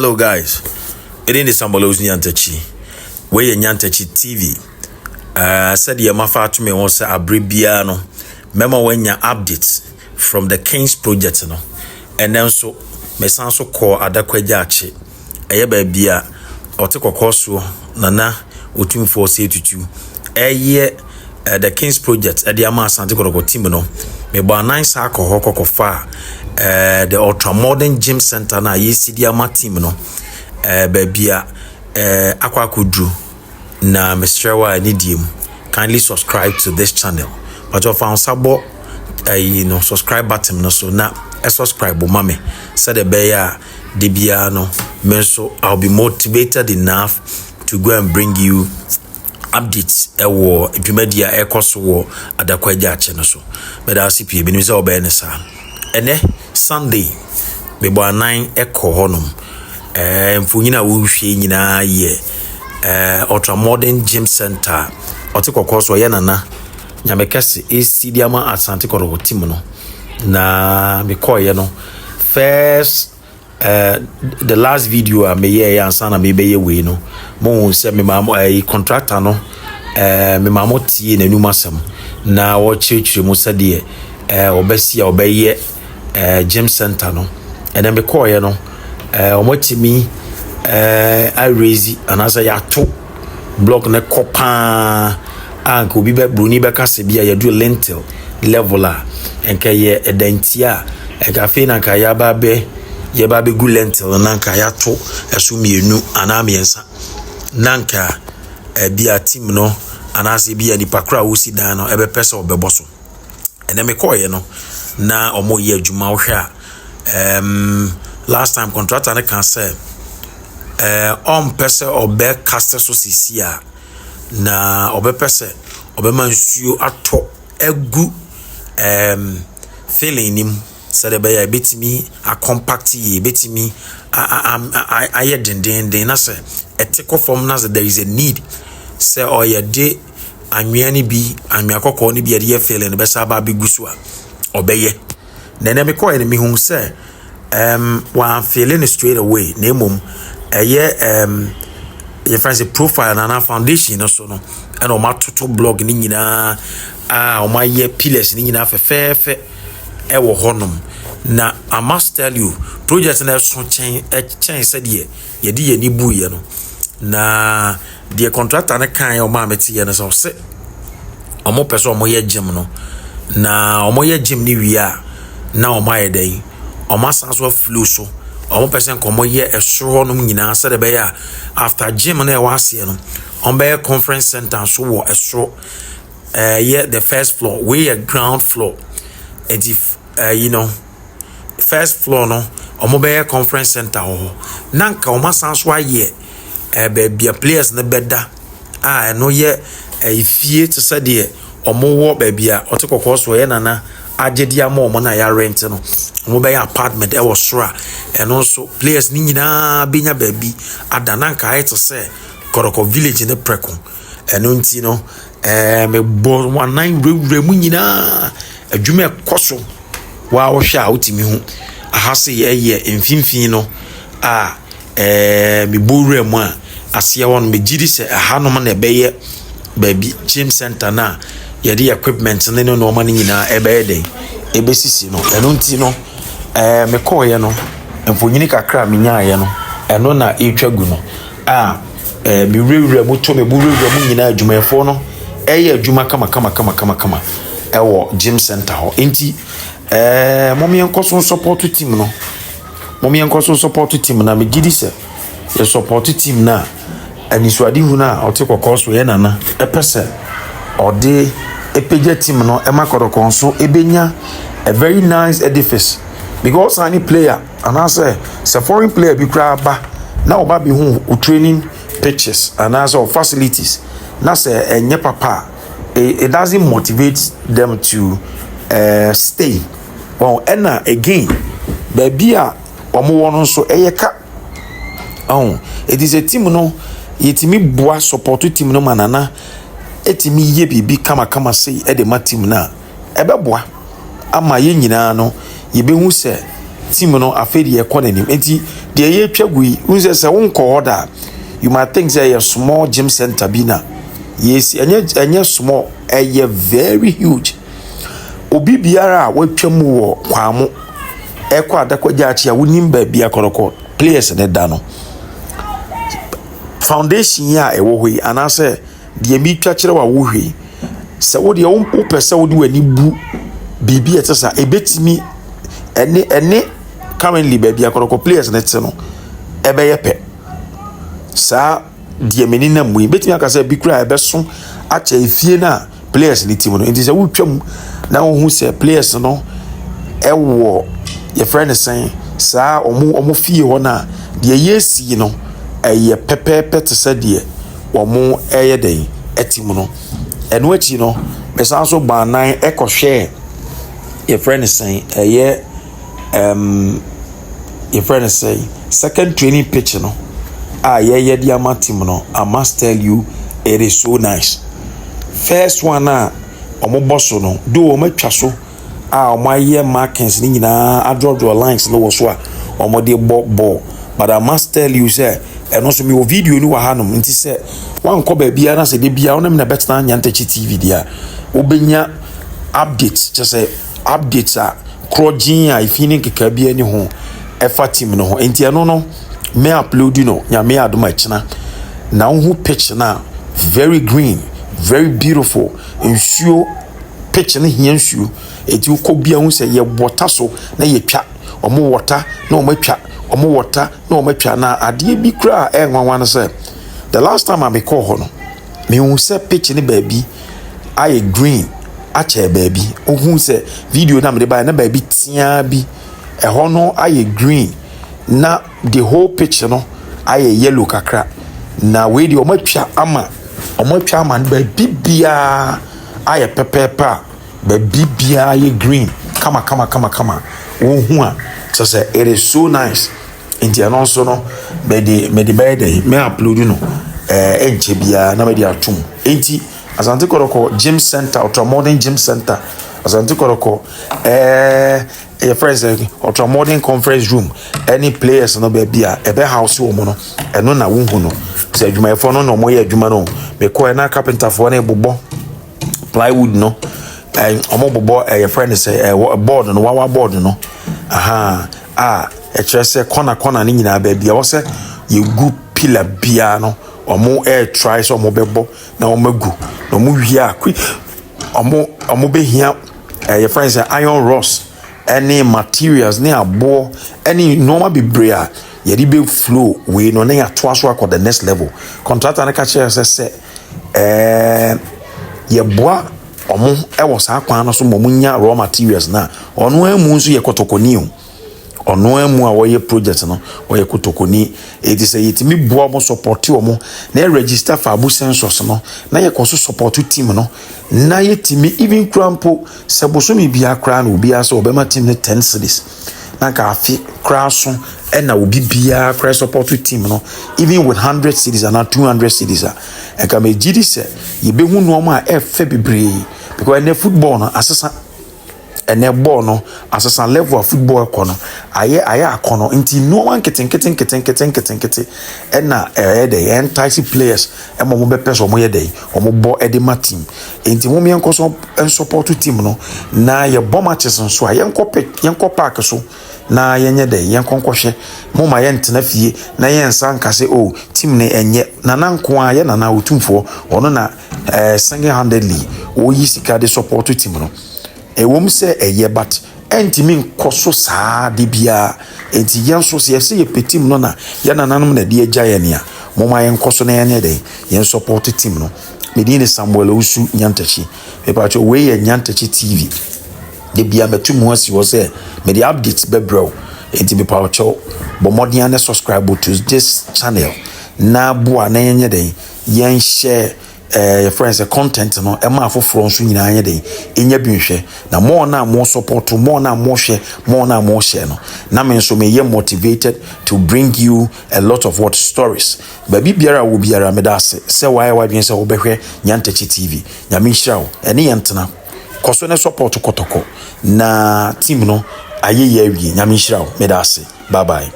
Hello guys, it is Nyantakyi. We Nyantakyi TV. Said your mafa to me was a brebiano. Remember when your updates from the Kings project no. And then so me sanso call Adako Jachie. Aye baby a oteko koso nana otum for say tutu. The Kings project the Asante Kotoko team no. Me ba 9 sako hoko fa the ultra modern gym center na yesi dia team no baby akwa kudru na mestrewa nidim. Kindly subscribe to this channel but you found sabo subscribe button no so na subscribe mama said the bear debia no so I'll be motivated enough to go and bring you updates ewo media ekoso wo Adako Jachie no so but I see people be so be nesa ene Sunday be bo 9 eko honum mfunyina wo hwe nyina ye ultra modern gym center otiko koso ye nana nyamekase esidiama Asante Kotoko team no na me call ye no first the last video I me ye ansana me be ye we no mo se me mamo contractor no me mamo tie na numasam na wo chechire mo sade obesi obeye gym center no and then me call ye no omotimi I raise and as I to block ne kopa anko bi be bruni be kase bia ye do lentil leveler enka ye edentia enka fe na ka ya ba be ye ba be gu lentil na nka ya to esu mienu ana miensa nanka bia team no anase bia ni pakra wo si dan no ebe pese obeboso ene me call ye no na omo ye adwuma wo hwa last time contractor ne kan say on pese obe caster so sisia na obe pese obe mansuo ato egu feeling nim said be ya betimi a compact ye betimi aye denden na say etiko form na there is a need say oye de anwea ni bi anwea kokko ni bi ye feeling be sa ba begusu a obeye na me call me hu say one feeling straight away na mum your friends a profile na foundation no so no and o matoto blog ni nyina o ma ye pillars ni nyina fe wo honum na I must tell you project na so chen said ye di ye ni buye no na the contractor na kan o ma meti ye no so se o mo person o mo ye gym no na o mo ye gym ni wia na o ma ye dai o ma sanso flu so omo person komo ye esoro no nyina se de be ya after gym na e wase no on be conference center so wo esoro yeah the first floor we a ground floor and if first floor no omo be conference center ho nanka o masanso aye be players na beda no ye ifie to say de omo wo ba bia otekoko so ye nana ajedia mo na ya rent no mo be apartment e wo sora and also players ni nyina benya baabi adananka it say Koroko village in the preko eno nti no me bo 19 rewremu nyina adwuma ekoso wa wo hwa utimi hu ahase ye mfimfin no me bo remu a ase won me gidi se hanom na beye baabi gym center na ye the equipment no no man nyina ebe den ebesisi no eno nti no me call ye no mfonyini kakra me nyaye no eno na etwagu no me rewre mu to me bu rewre mu nyina adwumafo no eye adwuma kama ewo gym center ho enti momye nkoso support team no na me gidi se ye support team na aniswadi hu na otekoko so ye nana epese ode epeja team no emakoroko so ebenya a very nice edifice because any player and I say a foreign player be crab na oba be hu training pitches and as facilities na say enye papa it doesn't motivate them to stay well and again baby a omo wono so eyeka it is a team no yetimi boa support team no manana etimi ye bibi kama say e de ma team na ebeboa ama ye nyina no ye be hu se team no afedi ye kɔ nanim enti de ye twagui unse se wonkɔ order you might think say a small gym center bina yes enye small very huge obi biara watwam wo kwamo ekɔ Adako Jachie a wonim ba bia koroko players ne da no foundation ya ewo hoi anase de mi twa kire wa wo hwi se wo de wo pese wo de wani bu bibi etesa ebetimi ene currently ba bia koroko players ne tse no ebe ye pe sa de meni na mu ebetimi aka se bi kura ebeso acha efie na players ni team no enti se wo twam na wo hu se players no ewo your friend is saying sa omo fie ho na de yesi no eye pepepe te se de omo eye den etim no eno achi no me san so ba nan ekohwe your friend is saying eye your friend is saying second training pitch no ye de amatim no I must tell you it is so nice first one na omo bosso no do o matwa so my year markings ni nyina adrodro lines no wo so a omode ball but I must tell you say and also me video ni wa hanom nti say wan ko ba bia na say de bia wona me na better Nyantakyi TV dia obenya updates just say updates a crojin a ifini keka bia ni ho efa team no ho nti eno no me upload no nya me adoma china na wo pitch na very green very beautiful nsuo pitch na hiansuo eti uko bia hu se ye water so na ye twa omo water na omo twa omo water na omo twa na ade bi kra enwanwan se the last time I be call ho no me hu se pitch ni baabi aye green ache baabi hu se video na me ba na baabi tia bi ho no aye green na the whole pitch no aye yellow kakra na we di omo twa ama baabi bia aye pepepa baby bia ye green kama wo hu a so say it is so nice enti and also no me the bed me upload no enche bia na me di atum enti Asante Kotoko gym center ultra modern gym center Asante Kotoko your friends ultra modern conference room any players no be bia ebe house wo mo no eno na wo hu no say adwuma efo no mo ye adwuma no me ko na carpenter fo na ebobo plywood no omo bobo your friend say board no wawa board no e chere say corner ni nyina ba bia wo say ye gu pillar bia no omo try so omo bebo na omo gu no mu hia omo be hia your friend say iron rods any materials ni abo any normal be brea ye di be flow we no na ya to aso akọ the next level contractor na ka chere say ye boa omo ewo sa kwan no so momunya raw materials na ono amu nso ye kotokoni ono amu a woye project no woye kotokoni edi say yetimi boa mo support omo na register for abu census no na ye koso support team no na yetimi even crampo seboso mi bia kra na obi aso obema team ne 10 cities na ka afi kra so na obi bia kra support team no even with 100 cities and 200 cities e ka me gidi se ye be hu no ma efe bebre because in football no asesa ene ball no asesa level of football kono aye akono nti no one keten na the entire players e mo be person mo ye dey o mo bo e de ma team nti mo me enkoso en support team no na ye bo matches so aye enko park so na yenye dey yenkonkwohwe mo ma ye ntena fie na ye nsan kase o team ne enye na nanko aye na otumfo ono na single handedly o yi sika de support team no e wom se eye but entimi nkoso saa de bia enti yenso se ye petim no na ye nananom na de agya ye ne a mo ma ye nkoso na ye ne dey yen support team no medine Samuel Osu Nyantakyi e ba cho we ye Nyantakyi TV de bia metum asi wo se me the updates bebro enti be pa cho bo modern and subscribe to this channel na boa na yenye dey yen share your friends content no e ma foforo nso nyina anye dey enya bi nhwe na more na more support more na more share no na me nso me ye motivated to bring you a lot of what stories baby biara wo biara me da se why dwen se wo behwe Nyantakyi TV nya me hira wo ene yentena koso ne support Kotoko na team no aye ye wi nyame nhyira wo medase bye bye